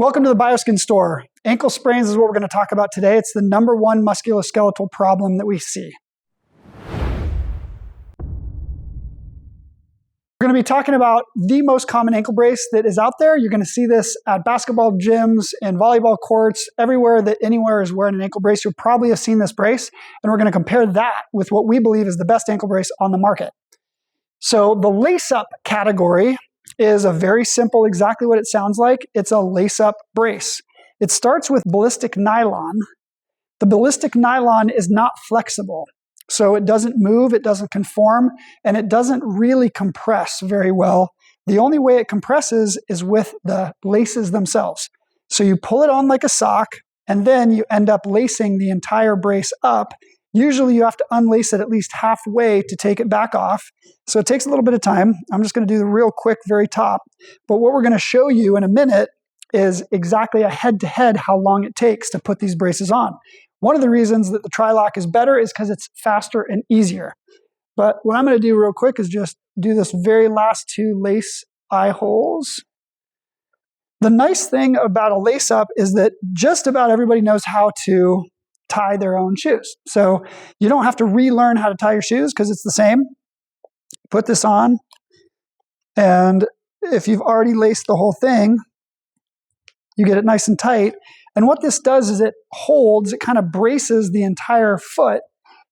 Welcome to the BioSkin store. Ankle sprains is what we're going to talk about today. It's the #1 musculoskeletal problem that we see. We're going to be talking about the most common ankle brace that is out there. You're going to see this at basketball gyms and volleyball courts. Everywhere that anywhere is wearing an ankle brace, you probably have seen this brace. And we're going to compare that with what we believe is the best ankle brace on the market. So the lace-up category is a very simple, exactly what it sounds like. It's a lace-up brace. It starts with ballistic nylon. The ballistic nylon is not flexible, so it doesn't move, it doesn't conform, and it doesn't really compress very well. The only way it compresses is with the laces themselves. So you pull it on like a sock, and then you end up lacing the entire brace up. Usually you have to unlace it at least halfway to take it back off. So it takes a little bit of time. I'm just going to do the real quick, very top. But what we're going to show you in a minute is exactly a head-to-head how long it takes to put these braces on. One of the reasons that the Trilok is better is because it's faster and easier. But what I'm going to do real quick is just do this very last 2 lace eye holes. The nice thing about a lace-up is that just about everybody knows how to tie their own shoes. So you don't have to relearn how to tie your shoes because it's the same. Put this on, and if you've already laced the whole thing, you get it nice and tight. And what this does is it kind of braces the entire foot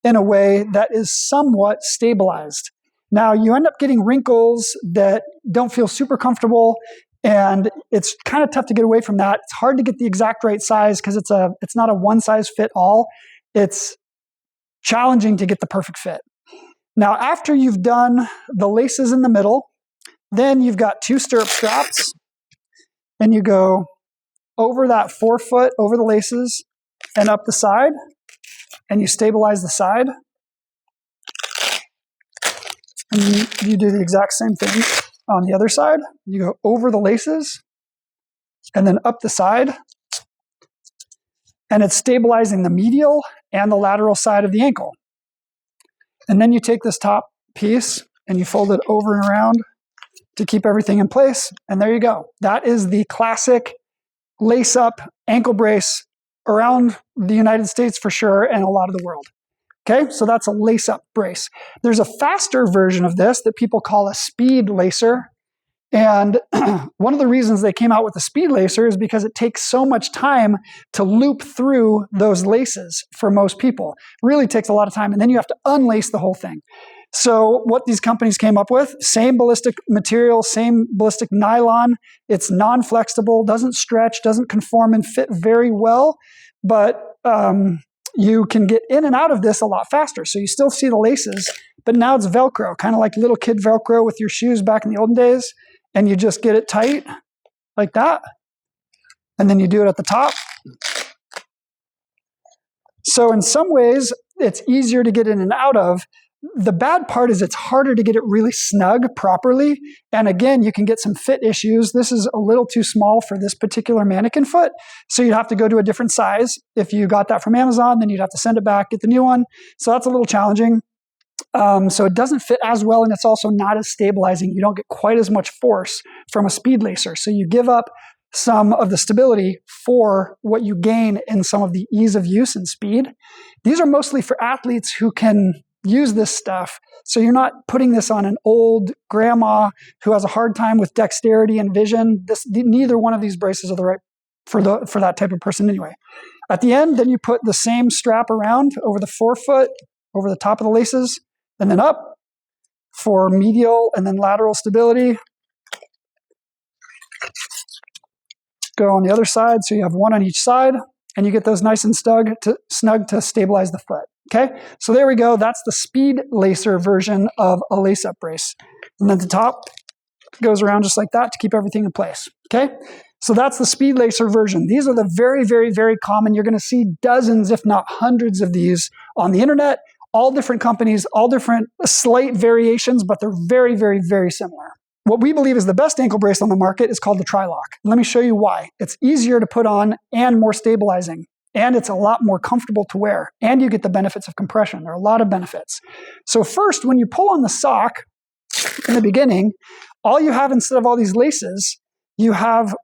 in a way that is somewhat stabilized. Now, you end up getting wrinkles that don't feel super comfortable, and it's kind of tough to get away from that. It's hard to get the exact right size because it's not a one-size-fit-all. It's challenging to get the perfect fit. Now, after you've done the laces in the middle, then you've got 2 stirrup straps, and you go over that forefoot, over the laces, and up the side, and you stabilize the side. And you do the exact same thing on the other side. You go over the laces, and then up the side, and it's stabilizing the medial and the lateral side of the ankle. And then you take this top piece, and you fold it over and around to keep everything in place, and there you go. That is the classic lace-up ankle brace around the United States for sure, and a lot of the world. Okay, so that's a lace-up brace. There's a faster version of this that people call a speed lacer. And one of the reasons they came out with the speed lacer is because it takes so much time to loop through those laces for most people. Really takes a lot of time, and then you have to unlace the whole thing. So what these companies came up with, same ballistic material, same ballistic nylon. It's non-flexible, doesn't stretch, doesn't conform and fit very well, but you can get in and out of this a lot faster. So you still see the laces, but now it's Velcro, kind of like little kid Velcro with your shoes back in the olden days. And you just get it tight like that. And then you do it at the top. So in some ways, it's easier to get in and out of. The bad part is it's harder to get it really snug properly. And again, you can get some fit issues. This is a little too small for this particular mannequin foot. So you'd have to go to a different size. If you got that from Amazon, then you'd have to send it back, get the new one. So that's a little challenging. So it doesn't fit as well, and it's also not as stabilizing. You don't get quite as much force from a speed lacer. So you give up some of the stability for what you gain in some of the ease of use and speed. These are mostly for athletes who can use this stuff. So you're not putting this on an old grandma who has a hard time with dexterity and vision. Neither one of these braces are the right for that type of person anyway. At the end, then you put the same strap around over the forefoot, over the top of the laces, and then up for medial and then lateral stability. Go on the other side, so you have one on each side, and you get those nice and snug to stabilize the foot. Okay, so there we go. That's the speed lacer version of a lace-up brace. And then the top goes around just like that to keep everything in place. Okay, so that's the speed lacer version. These are the very, very, very common. You're going to see dozens, if not hundreds of these on the internet. All different companies, all different slight variations, but they're very, very, very similar. What we believe is the best ankle brace on the market is called the Trilok. Let me show you why. It's easier to put on and more stabilizing, and it's a lot more comfortable to wear, and you get the benefits of compression. There are a lot of benefits. So first, when you pull on the sock in the beginning, all you have instead of all these laces, you have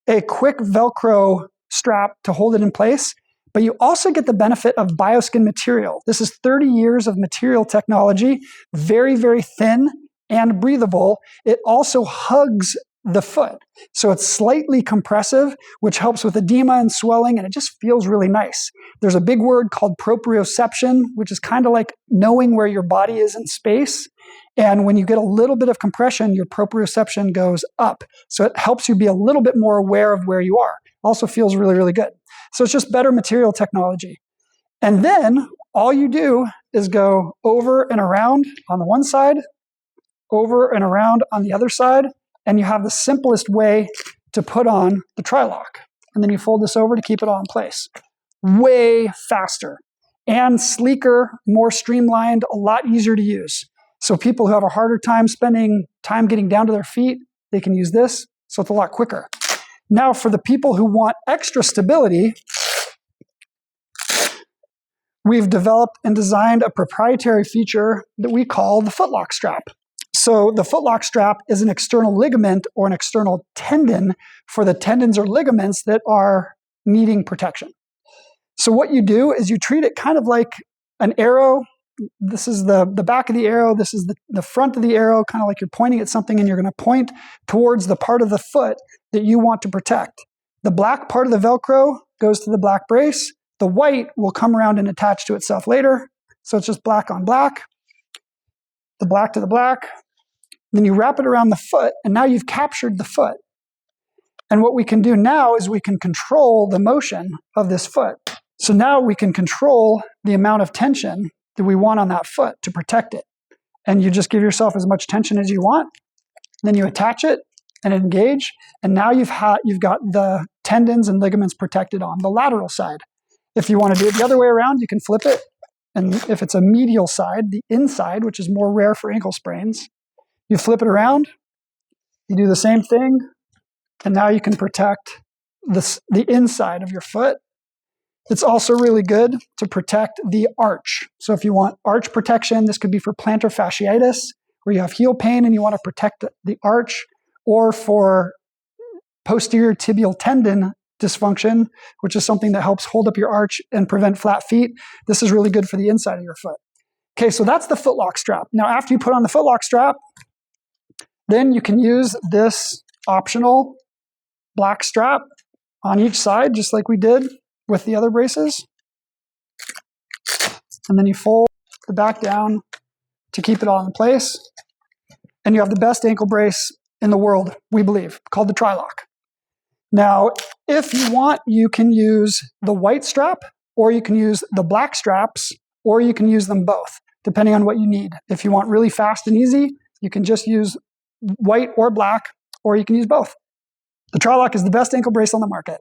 a quick Velcro strap to hold it in place, but you also get the benefit of BioSkin material. This is 30 years of material technology, very, very thin and breathable. It also hugs the foot. So it's slightly compressive, which helps with edema and swelling, and it just feels really nice. There's a big word called proprioception, which is kind of like knowing where your body is in space. And when you get a little bit of compression, your proprioception goes up. So it helps you be a little bit more aware of where you are. Also feels really, really good. So it's just better material technology. And then all you do is go over and around on the one side, over and around on the other side, and you have the simplest way to put on the Trilok. And then you fold this over to keep it all in place. Way faster and sleeker, more streamlined, a lot easier to use. So people who have a harder time spending time getting down to their feet, they can use this, so it's a lot quicker. Now for the people who want extra stability, we've developed and designed a proprietary feature that we call the footlock strap. So the footlock strap is an external ligament or an external tendon for the tendons or ligaments that are needing protection. So what you do is you treat it kind of like an arrow. This is the back of the arrow. This is the front of the arrow, kind of like you're pointing at something and you're going to point towards the part of the foot that you want to protect. The black part of the Velcro goes to the black brace. The white will come around and attach to itself later. So it's just black on black, the black to the black. Then you wrap it around the foot, and now you've captured the foot. And what we can do now is we can control the motion of this foot. So now we can control the amount of tension that we want on that foot to protect it. And you just give yourself as much tension as you want. Then you attach it and engage, and now you've got the tendons and ligaments protected on the lateral side. If you want to do it the other way around, you can flip it. And if it's a medial side, the inside, which is more rare for ankle sprains, you flip it around, you do the same thing, and now you can protect the inside of your foot. It's also really good to protect the arch. So if you want arch protection, this could be for plantar fasciitis, where you have heel pain and you want to protect the arch, or for posterior tibial tendon dysfunction, which is something that helps hold up your arch and prevent flat feet. This is really good for the inside of your foot. Okay, so that's the footlock strap. Now, after you put on the footlock strap, then you can use this optional black strap on each side, just like we did with the other braces. And then you fold the back down to keep it all in place. And you have the best ankle brace in the world, we believe, called the Trilok. Now, if you want, you can use the white strap, or you can use the black straps, or you can use them both, depending on what you need. If you want really fast and easy, you can just use white or black, or you can use both. The Trilok is the best ankle brace on the market.